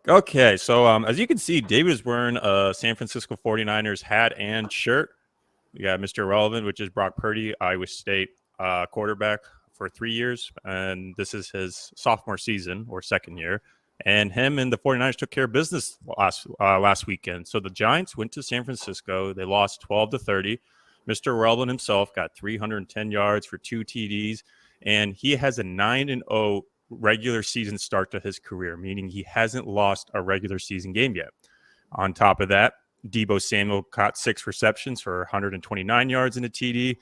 Okay, so as you can see, David is wearing a San Francisco 49ers hat and shirt. We got Mr. Irrelevant, which is Brock Purdy, Iowa State quarterback for 3 years, and this is his sophomore season or second year. And him and the 49ers took care of business last weekend. So the Giants went to San Francisco. They lost 12-30. Mr. Irrelevant himself got 310 yards for 2 TDs, and he has a 9-0 regular season start to his career, meaning he hasn't lost a regular season game yet. On top of that, Deebo Samuel caught 6 receptions for 129 yards in a TD.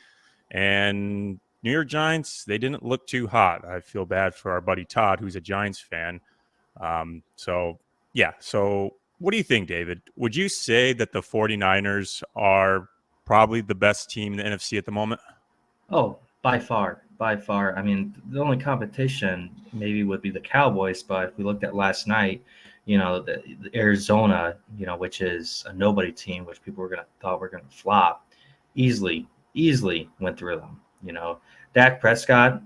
And New York Giants, they didn't look too hot. I feel bad for our buddy Todd, who's a Giants fan. So what do you think, David? Would you say that the 49ers are probably the best team in the NFC at the moment? Oh, by far, by far. I mean, the only competition maybe would be the Cowboys, but if we looked at last night, the Arizona, which is a nobody team, which people thought were gonna flop, easily went through them. Dak Prescott,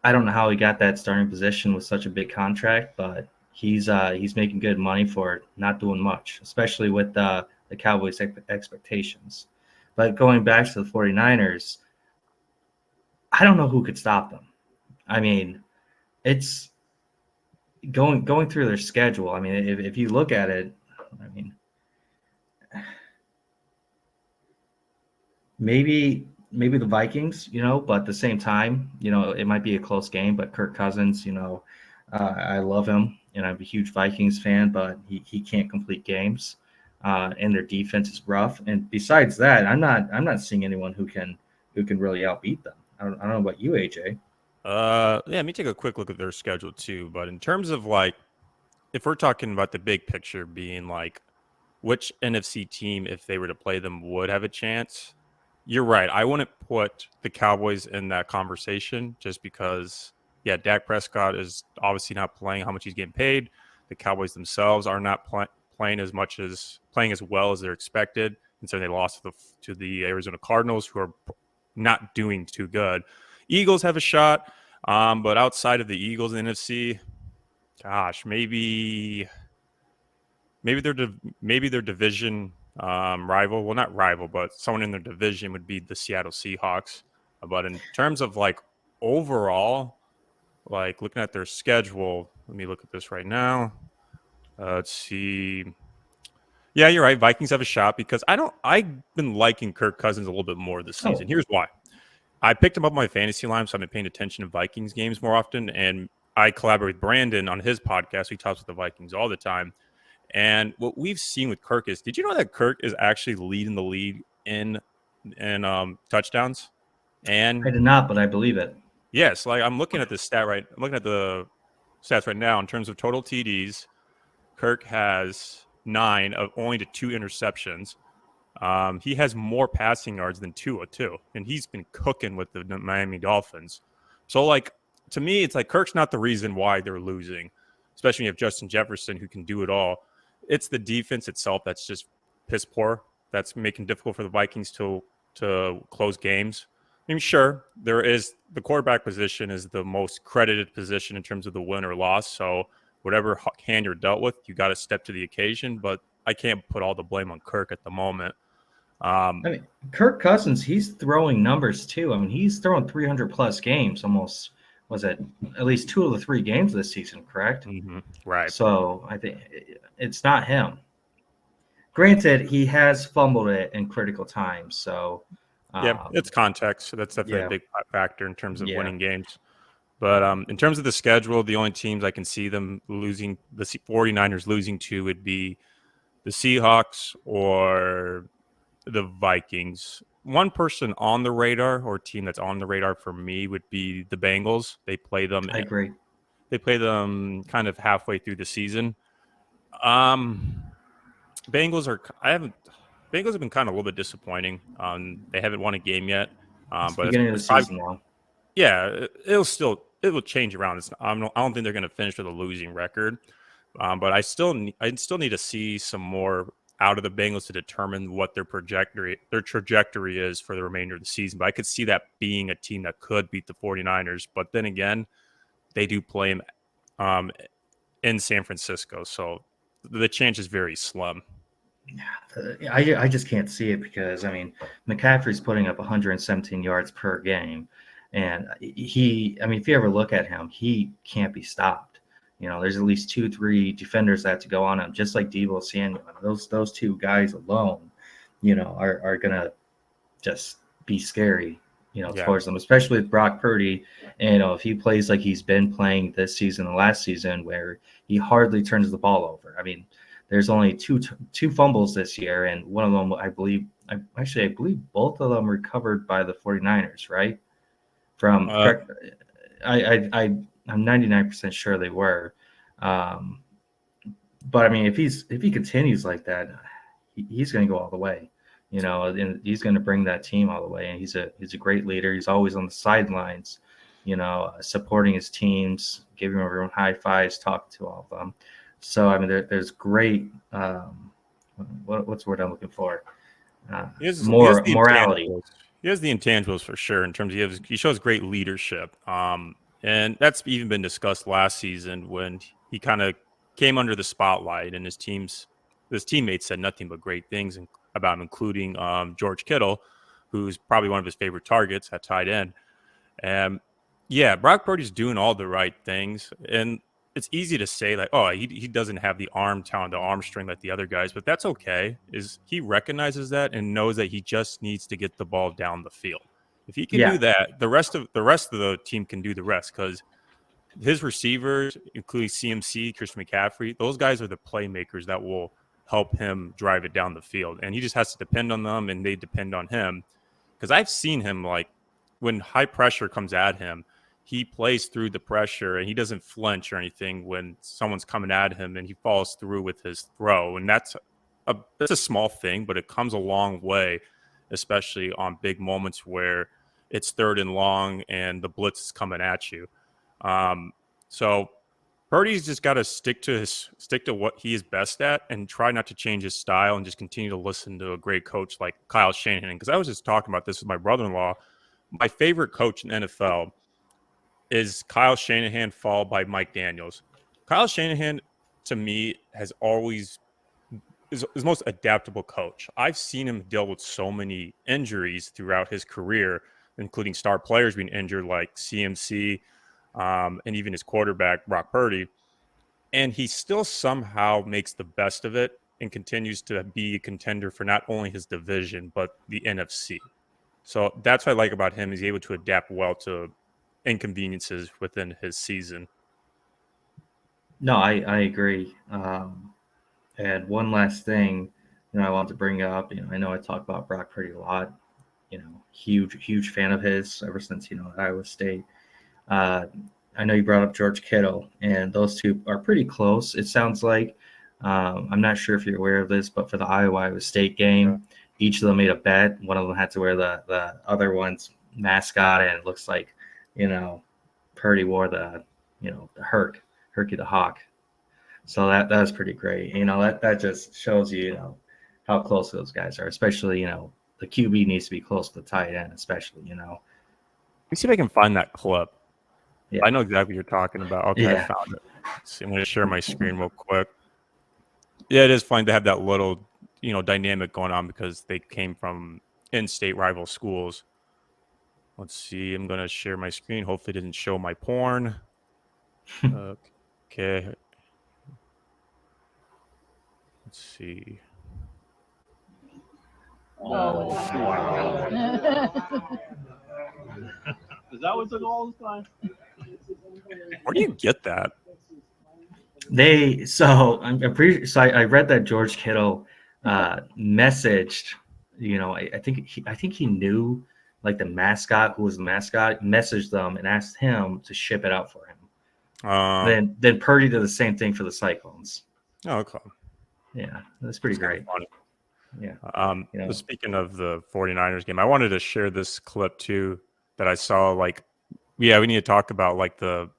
I don't know how he got that starting position with such a big contract, but he's making good money for not doing much, especially with the Cowboys' expectations. But going back to the 49ers, I don't know who could stop them. I mean, it's going through their schedule. I mean, if you look at it, I mean, maybe the Vikings, but at the same time, it might be a close game. But Kirk Cousins, I love him, and I'm a huge Vikings fan, but he can't complete games, and their defense is rough. And besides that, I'm not seeing anyone who can really outbeat them. I don't know about you, AJ. Let me take a quick look at their schedule too. But in terms of like, if we're talking about the big picture being like which NFC team, if they were to play them, would have a chance, you're right. I wouldn't put the Cowboys in that conversation just because, yeah, Dak Prescott is obviously not playing how much he's getting paid. The Cowboys themselves are not playing as well as they're expected, and so they lost to the Arizona Cardinals, who are not doing too good. Eagles have a shot, but outside of the Eagles in the NFC, gosh, maybe their division rival, well, not rival, but someone in their division would be the Seattle Seahawks. But in terms of like overall, like looking at their schedule, let me look at this right now. Let's see. Yeah, you're right. Vikings have a shot because I've been liking Kirk Cousins a little bit more this season. Here's why. I picked him up on my fantasy line, so I've been paying attention to Vikings games more often. And I collaborate with Brandon on his podcast. He talks with the Vikings all the time. And what we've seen with Kirk is, did you know that Kirk is actually leading the league in touchdowns? And I did not, but I believe it. yes, like I'm looking at the stats right now in terms of total TDs. Kirk has 9 of only to 2 interceptions. He has more passing yards than Tua too, and he's been cooking with the Miami Dolphins. So, like, to me, it's like Kirk's not the reason why they're losing, especially when you have Justin Jefferson who can do it all. It's the defense itself that's just piss poor. That's making it difficult for the Vikings to close games. I mean, sure, the quarterback position is the most credited position in terms of the win or loss. So whatever hand you're dealt with, you got to step to the occasion. But I can't put all the blame on Kirk at the moment. I mean, Kirk Cousins, he's throwing numbers too. I mean, he's throwing 300 plus games almost. Was it at least 2 of the 3 games this season, correct? Mm-hmm. Right. So I think it's not him. Granted, he has fumbled it in critical times. So yeah, it's context. So that's definitely a big factor in terms of winning games. But in terms of the schedule, the only teams I can see them losing, the 49ers losing to, would be the Seahawks or the Vikings. One person on the radar, or team that's on the radar for me, would be the Bengals. They play them. I agree. They play them kind of halfway through the season. Bengals have been kind of a little bit disappointing. They haven't won a game yet. It's But beginning of the season now. Yeah, it will change around. I don't think they're going to finish with a losing record. But I still need to see some more out of the Bengals to determine what their trajectory is for the remainder of the season. But I could see that being a team that could beat the 49ers. But then again, they do play them in San Francisco. So the chance is very slim. I just can't see it because, I mean, McCaffrey's putting up 117 yards per game. And I mean, if you ever look at him, he can't be stopped. There's at least 2, 3 defenders that have to go on him, just like Deebo Samuel. Those two guys alone, are going to just be scary, towards them, especially with Brock Purdy. And, if he plays like he's been playing this season and last season, where he hardly turns the ball over. I mean, there's only two fumbles this year, and one of them, I believe both of them recovered by the 49ers, right? From correct, I'm 99% sure they were. But I mean, if he continues like that, he's going to go all the way, and he's going to bring that team all the way. And he's a great leader. He's always on the sidelines, supporting his teams, giving everyone high fives, talking to all of them. So I mean, there's great. What's the word I'm looking for? Morality. He has the intangibles for sure. In terms of he shows great leadership, and that's even been discussed last season when he kind of came under the spotlight, and his teammates said nothing but great things about him, including George Kittle, who's probably one of his favorite targets at tight end. And yeah, Brock Purdy's doing all the right things, and it's easy to say like, oh, he doesn't have the arm talent, the arm strength like the other guys, but that's okay. He recognizes that and knows that he just needs to get the ball down the field. If he can do that, the rest of the team can do the rest, because his receivers, including CMC, Christian McCaffrey, those guys are the playmakers that will help him drive it down the field, and he just has to depend on them, and they depend on him. Because I've seen him, like, when high pressure comes at him, he plays through the pressure and he doesn't flinch or anything when someone's coming at him, and he follows through with his throw. And that's a small thing, but it comes a long way, especially on big moments where it's 3rd and long and the blitz is coming at you. So Purdy's just got to stick to what he is best at and try not to change his style, and just continue to listen to a great coach like Kyle Shanahan. Because I was just talking about this with my brother-in-law. My favorite coach in the NFL is Kyle Shanahan, followed by Mike Daniels. Kyle Shanahan, to me, is the most adaptable coach. I've seen him deal with so many injuries throughout his career, including star players being injured like CMC, and even his quarterback, Brock Purdy. And he still somehow makes the best of it and continues to be a contender for not only his division, but the NFC. So that's what I like about him. He's able to adapt well to inconveniences within his season. No, I agree. And one last thing, I want to bring up. I know I talk about Brock Purdy a lot. Huge fan of his ever since Iowa State. I know you brought up George Kittle, and those two are pretty close. It sounds like. I'm not sure if you're aware of this, but for the Iowa State game, each of them made a bet. One of them had to wear the other one's mascot, and it looks like, Purdy wore the Herky the Hawk. So that was pretty great. That just shows you, how close those guys are, especially, the QB needs to be close to the tight end, especially, Let me see if I can find that clip. Yeah. I know exactly what you're talking about. Okay, Yeah. I found it. See, I'm going to share my screen real quick. Yeah, it is fun to have that little, dynamic going on because they came from in-state rival schools. Let's see. I'm going to share my screen. Hopefully it didn't show my porn. Okay. Let's see. Is that what took all this time? Where do you get that? I read that George Kittle messaged, I think he knew, like, the mascot, who was the mascot, messaged them and asked him to ship it out for him. Then Purdy did the same thing for the Cyclones. Oh, okay. Yeah, that's pretty great. Yeah. Speaking of the 49ers game, I wanted to share this clip too that I saw. Like, we need to talk about like the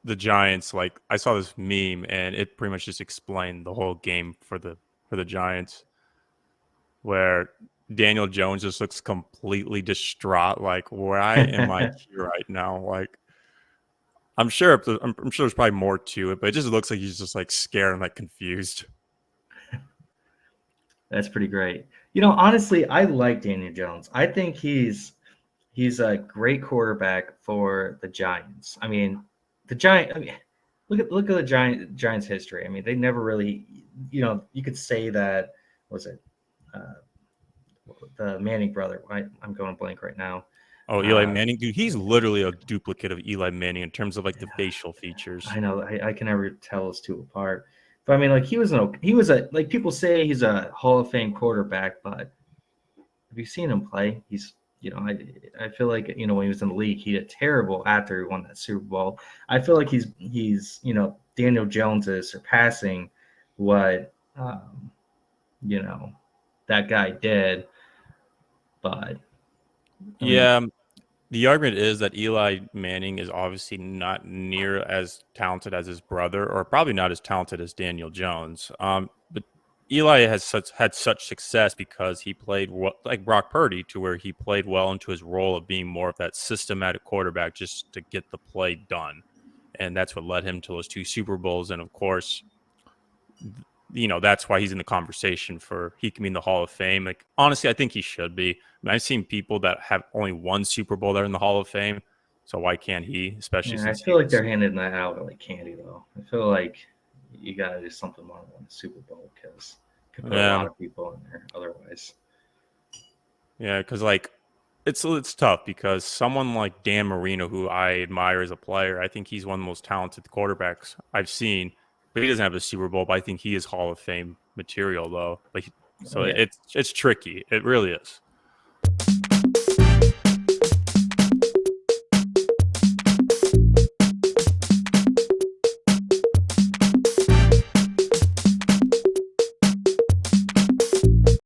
Giants. Like, I saw this meme and it pretty much just explained the whole game for the Giants, where Daniel Jones just looks completely distraught. Like, why am I here right now? Like, I'm sure I'm sure there's probably more to it, but it just looks like he's just like scared and like confused. That's pretty great. You know, honestly, I like Daniel Jones. I think he's a great quarterback for the Giants. I mean, I mean, look at the Giants history. I mean, they never really, you know, you could say that was it uh, the Manning brother. I'm going blank right now. Oh, Eli Manning, dude, he's literally a duplicate of Eli Manning in terms of like the facial features. I know I can never tell those two apart. But I mean, like he was a like people say he's a Hall of Fame quarterback, but have you seen him play? He's you know I feel like you know when he was in the league he did terrible after he won that Super Bowl. I feel like he's you know Daniel Jones is surpassing what you know that guy did, but I mean, Yeah, the argument is that Eli Manning is obviously not near as talented as his brother, or probably not as talented as Daniel Jones. But Eli has had such success because he played like Brock Purdy, to where he played well into his role of being more of that systematic quarterback, just to get the play done, and that's what led him to those 2 Super Bowls. And of course, you know, that's why he's in the conversation for he can be in the Hall of Fame. Like, honestly, I think he should be. I mean, I've seen people that have only 1 Super Bowl that are in the Hall of Fame, so why can't he? Especially yeah, I since feel like they're handing that out like candy though. I feel like you gotta do something more than win the Super Bowl because you could put a lot of people in there otherwise. yeah, because like it's tough because someone like Dan Marino, who I admire as a player, I think he's one of the most talented quarterbacks I've seen, but he doesn't have a Super Bowl. But I think he is Hall of Fame material though. Like, so Oh, yeah. it's tricky. It really is.